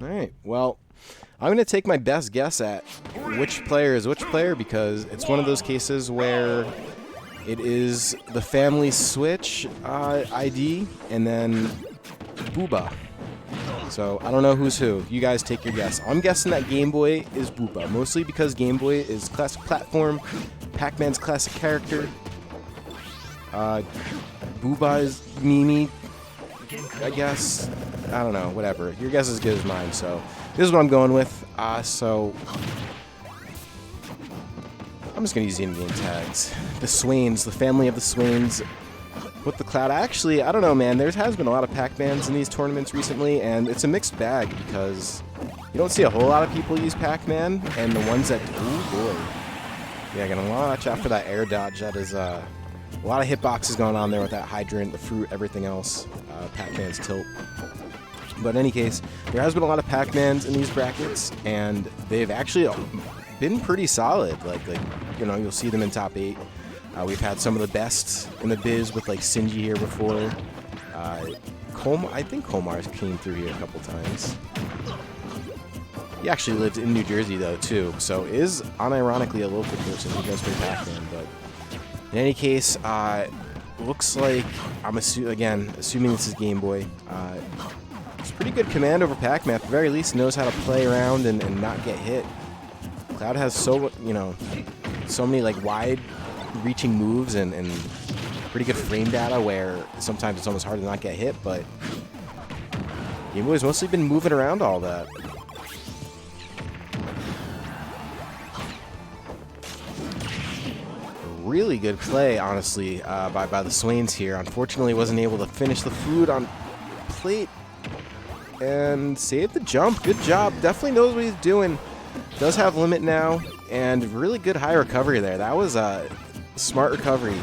All right, well, I'm going to take my best guess at which player is which player because it's one of those cases where it is the family Switch ID and then Booba. So I don't know who's who. You guys take your guess. I'm guessing that Game Boy is Booba, mostly because Game Boy is classic platform, Pac-Man's classic character. Booba is Mimi, I guess. I don't know, whatever. Your guess is as good as mine, so this is what I'm going with. So I'm just going to use the in-game tags. The Swains, the family of the Swains with the Cloud. Actually, I don't know, man. There has been a lot of Pac-Mans in these tournaments recently, and it's a mixed bag because you don't see a whole lot of people use Pac-Man, and the ones that do, boy. Yeah, gotta watch out for that air dodge. That is a lot of hitboxes going on there with that hydrant, the fruit, everything else. Pac-Man's tilt. But in any case, there has been a lot of Pac-Mans in these brackets, and they've actually been pretty solid. Like you know, you'll see them in top 8. We've had some of the best in the biz with like Sinji here before. I think Komar's came through here a couple times. He actually lived in New Jersey though too, so is unironically a local person who does play Pac-Man. But in any case, looks like I'm assuming this is Game Boy. It's pretty good command over Pac-Man. At the very least, knows how to play around and not get hit. Cloud has so many like wide-reaching moves and pretty good frame data where sometimes it's almost hard to not get hit. But Game Boy's mostly been moving around all that. Really good play, honestly, by the Swains here. Unfortunately, wasn't able to finish the food on plate and save the jump. Good job. Definitely knows what he's doing. Does have limit now, and really good high recovery there. That was a smart recovery.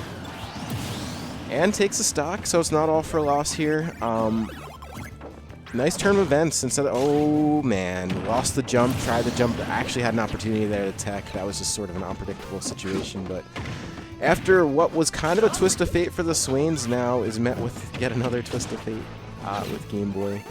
And takes a stock, so it's not all for a loss here. Nice turn of events instead of, oh man, lost the jump, tried the jump, actually had an opportunity there to tech. That was just sort of an unpredictable situation, but after what was kind of a twist of fate for the Swains, now is met with yet another twist of fate with Game Boy.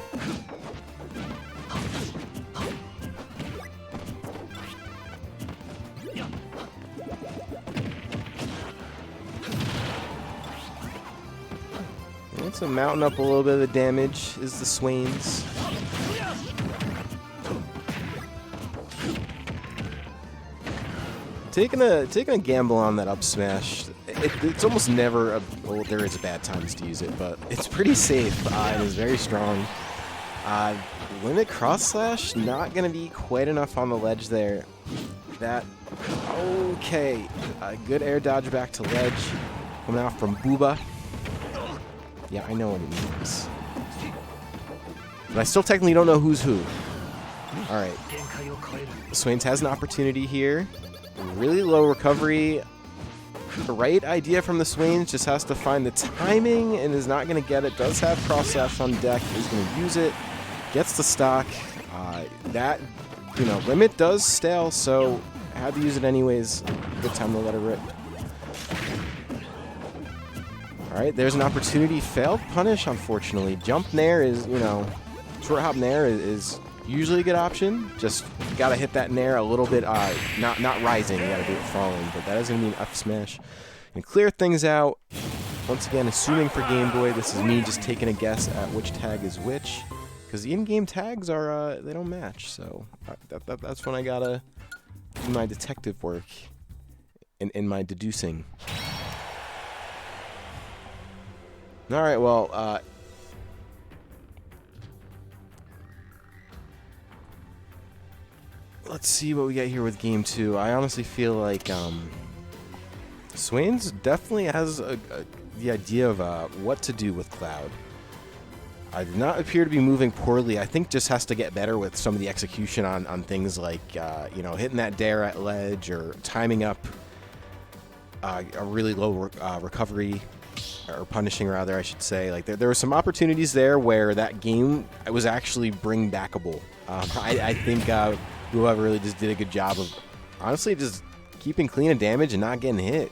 So mounting up a little bit of the damage is the Swains. Taking a gamble on that up smash. It's almost never well, there is a bad times to use it, but it's pretty safe and is very strong. Limit cross slash not gonna be quite enough on the ledge there. Okay. Good air dodge back to ledge. Coming out from Booba. Yeah, I know what it means. But I still technically don't know who's who. Alright. Swains has an opportunity here. Really low recovery. The right idea from the Swains, just has to find the timing and is not going to get it. Does have cross slash on deck, is going to use it. Gets the stock. Limit does stale, so had to use it anyways. Good time to let it rip. Alright, there's an opportunity. Failed punish, unfortunately. Jump nair is, short hop nair is usually a good option. Just gotta hit that nair a little bit, not rising. You gotta do it falling, but that is gonna be an F smash. And clear things out. Once again, assuming for Game Boy, this is me just taking a guess at which tag is which. Because the in-game tags are, they don't match. So that's when I gotta do my detective work in my deducing. Alright, well, let's see what we get here with Game 2. I honestly feel like Swains definitely has the idea of what to do with Cloud. I do not appear to be moving poorly. I think just has to get better with some of the execution on things like, hitting that dare at ledge or timing up a really low recovery. Or punishing, rather, I should say. Like there were some opportunities there where that game was actually bring backable. I think whoever really just did a good job of honestly just keeping clean of damage and not getting hit.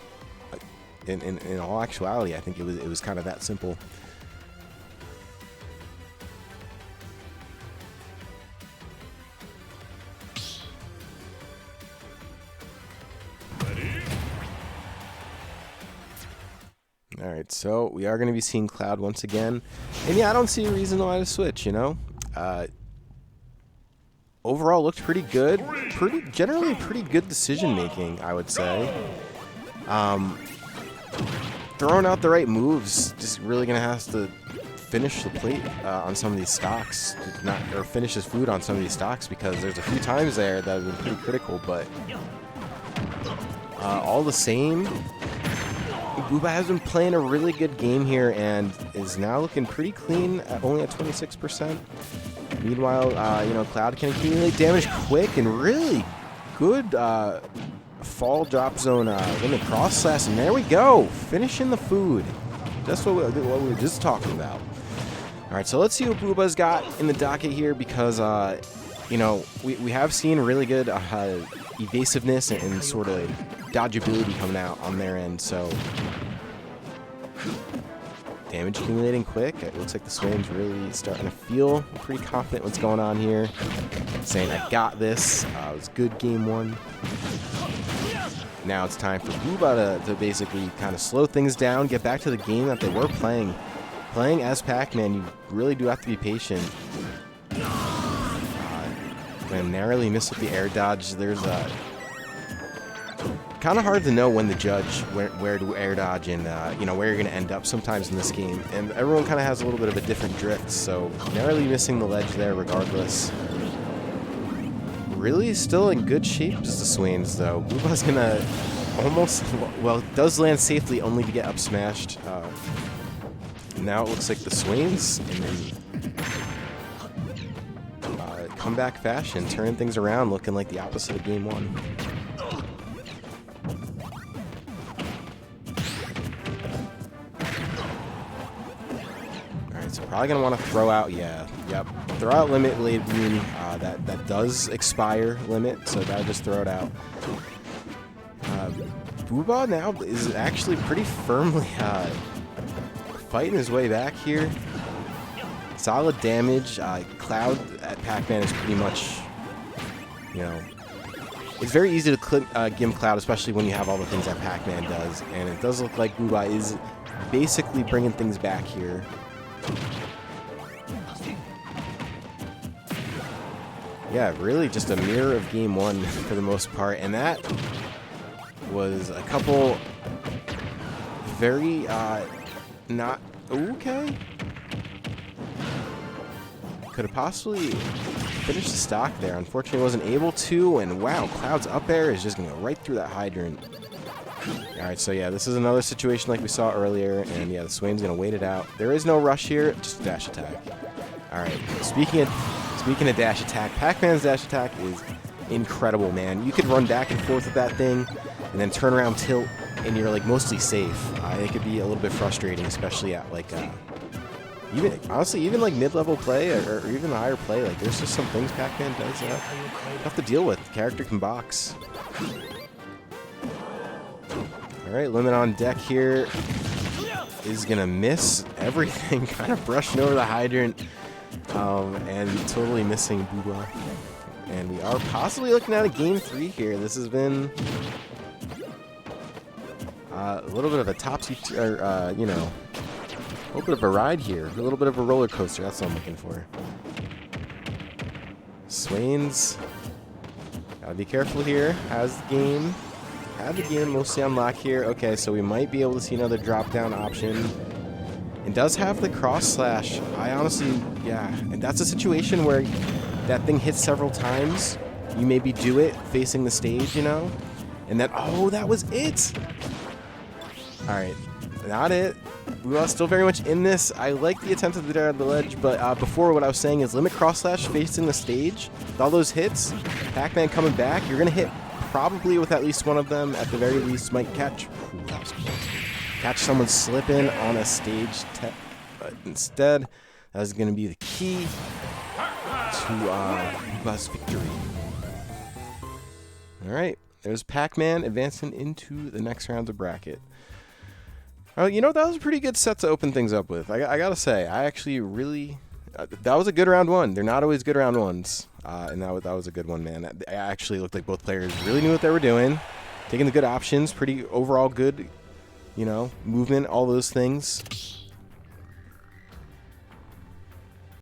In all actuality, I think it was kind of that simple. Alright, so we are going to be seeing Cloud once again. And yeah, I don't see a reason why to switch, you know? Overall looked pretty good. Generally pretty good decision making, I would say. Throwing out the right moves, just really going to have to finish the plate on some of these stocks. Or finish his food on some of these stocks, because there's a few times there that have been pretty critical, but all the same, Booba has been playing a really good game here and is now looking pretty clean, only at 26%. Meanwhile, you know, Cloud can accumulate damage quick and really good fall drop zone limit cross slash, and there we go, finishing the food. That's what we were just talking about. All right, so let's see what Booba's got in the docket here, because you know, we have seen really good evasiveness and sort of dodgeability coming out on their end, so damage accumulating quick. It looks like the Swain's really starting to feel pretty confident what's going on here. Saying, I got this. It was good game one. Now it's time for Booba to basically kind of slow things down, get back to the game that they were playing. Playing as Pacman, you really do have to be patient. And narrowly missed with the air dodge. There's a kind of hard to know when to judge where to air dodge and you know, where you're going to end up sometimes in this game. And everyone kind of has a little bit of a different drift, so narrowly missing the ledge there regardless. Really still in good shape as the Swains, though. Booba's going to almost, well, does land safely only to get up smashed. Now it looks like the Swains in comeback fashion, turning things around, looking like the opposite of game one. Alright, so probably going to want to throw out, throw out limit blade beam. That does expire limit, so that'll just throw it out. Booba now is actually pretty firmly fighting his way back here. Solid damage. Cloud at Pacman is pretty much, you know, it's very easy to gimp Cloud, especially when you have all the things that Pacman does. And it does look like Booba is basically bringing things back here. Yeah, really just a mirror of game one for the most part. And that was a couple very not okay. Could have possibly finished the stock there. Unfortunately, wasn't able to. And wow, Cloud's up air is just going to go right through that hydrant. All right, so yeah, this is another situation like we saw earlier. And yeah, the Swain's going to wait it out. There is no rush here, just a dash attack. All right, speaking of dash attack, Pacman's dash attack is incredible, man. You could run back and forth with that thing and then turn around tilt, and you're like mostly safe. It could be a little bit frustrating, especially at like even like mid-level play or even higher play. Like there's just some things Pacman does that you have to deal with. The character can box. All right, limit on deck here is gonna miss everything. Kind of brushing over the hydrant and totally missing Booba. And we are possibly looking at a game 3 here. This has been a little bit of a topsy, you know, a little bit of a ride here. A little bit of a roller coaster. That's what I'm looking for. Swains, gotta be careful here. Has the game. Have the game mostly on lock here. Okay, so we might be able to see another drop down option. And does have the cross slash. I honestly, yeah. And that's a situation where that thing hits several times. You maybe do it facing the stage, you know? And then, oh, that was it. All right, not it. We are still very much in this. I like the attempt at the ledge, but before what I was saying is limit cross slash facing the stage. With all those hits, Pacman coming back, you're going to hit probably with at least one of them. At the very least, might catch. Ooh, that was close. Catch someone slipping on a stage. But instead, that is going to be the key to Booba's victory. All right, there's Pacman advancing into the next round of bracket. Oh, you know, that was a pretty good set to open things up with. I gotta say, I actually really... that was a good round one. They're not always good round ones. And that was a good one, man. It actually looked like both players really knew what they were doing. Taking the good options. Pretty overall good you know, movement, all those things.